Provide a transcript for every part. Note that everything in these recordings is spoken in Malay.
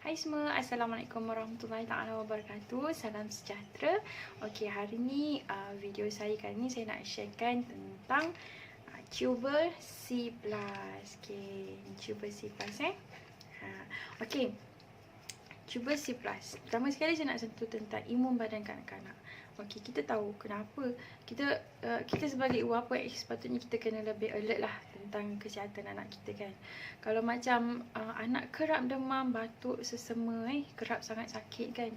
Hai semua, Assalamualaikum warahmatullahi taala wabarakatuh. Salam sejahtera. Okey, hari ni video saya kali ni saya nak sharekan tentang Tubal C+. Okey, Tubal C+. Okey. Tubal C+. Pertama sekali saya nak sentuh tentang imun badan kanak-kanak. Okey, kita tahu kenapa kita sebagai ibu bapa sepatutnya kita kena lebih alert lah tentang kesihatan anak kita kan. Kalau macam anak kerap demam, batuk, sesama, kerap sangat sakit kan.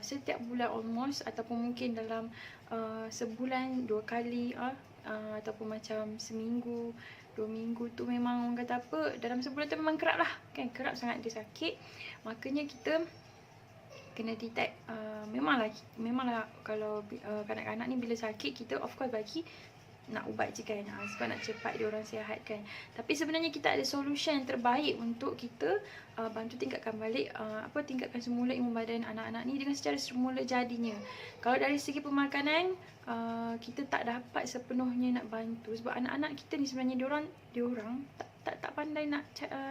Setiap bulan almost ataupun mungkin dalam sebulan 2 kali ataupun macam seminggu, 2 minggu tu memang orang kata apa, dalam sebulan tu memang kerap lah kan, kerap sangat dia sakit. Makanya kita kena detect. Memanglah kalau kanak-kanak ni bila sakit kita of course bagi nak ubat je kan, sebab nak cepat dia orang sihat kan. Tapi sebenarnya kita ada solution yang terbaik untuk kita bantu tingkatkan balik tingkatkan semula imun badan anak-anak ni dengan secara semula jadinya. Kalau dari segi pemakanan kita tak dapat sepenuhnya nak bantu, sebab anak-anak kita ni sebenarnya diorang tak pandai nak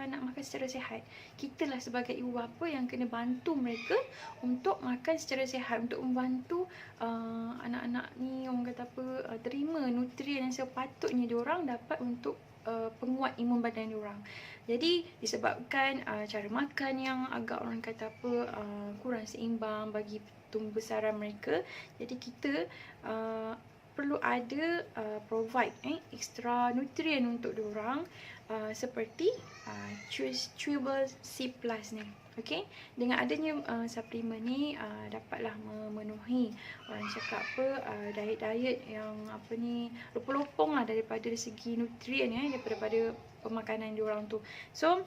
makan secara sihat. Kitalah sebagai ibu bapa yang kena bantu mereka untuk makan secara sihat, untuk membantu anak-anak ni orang kata apa, terima nutrien yang sepatutnya diorang dapat untuk penguat imun badan diorang. Jadi disebabkan cara makan yang agak orang kata apa kurang seimbang bagi tumbuh besaran mereka, jadi kita perlu ada provide extra nutrien untuk diorang seperti Tubal C+ ni. Okey, dengan adanya suplemen ni dapatlah memenuhi orang cakap apa diet-diet yang apa ni lopong-lopong lah daripada segi nutrien daripada pemakanan diorang tu. So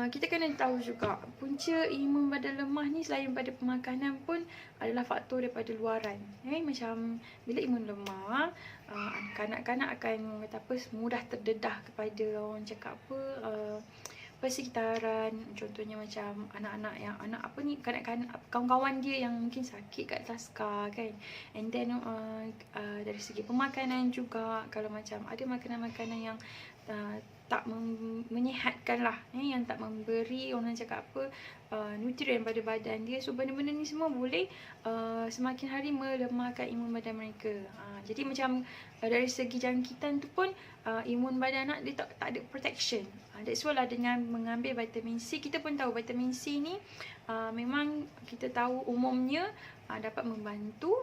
kita kena tahu juga punca imun badan lemah ni selain pada pemakanan pun adalah faktor daripada luaran. Macam bila imun lemah, kanak-kanak akan kata apa, mudah terdedah kepada orang cakap apa persekitaran. Contohnya macam anak-anak yang kanak-kanak kawan-kawan dia yang mungkin sakit kat taska kan. And then dari segi pemakanan juga, kalau macam ada makanan-makanan yang tak menyihatkan lah, yang tak memberi orang cakap apa nutrien pada badan dia. So benda-benda ni semua boleh semakin hari melemahkan imun badan mereka. Jadi macam dari segi jangkitan tu pun imun badan anak dia tak ada protection. That's why lah dengan mengambil vitamin C, kita pun tahu vitamin C ni memang kita tahu umumnya dapat membantu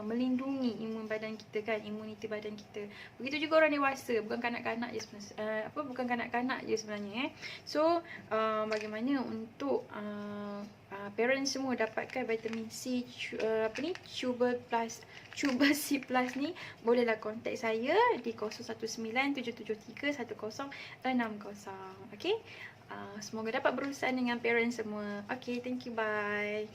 melindungi imun badan kita kan, imuniti badan kita. Begitu juga orang dewasa, bukan kanak-kanak je sebenarnya, bukan kanak-kanak je sebenarnya. So bagaimana untuk parents semua dapatkan vitamin C Tubal C+ ni, bolehlah kontak saya di 0197731060. Okey, semoga dapat berurusan dengan parents semua. Okey, thank you, bye.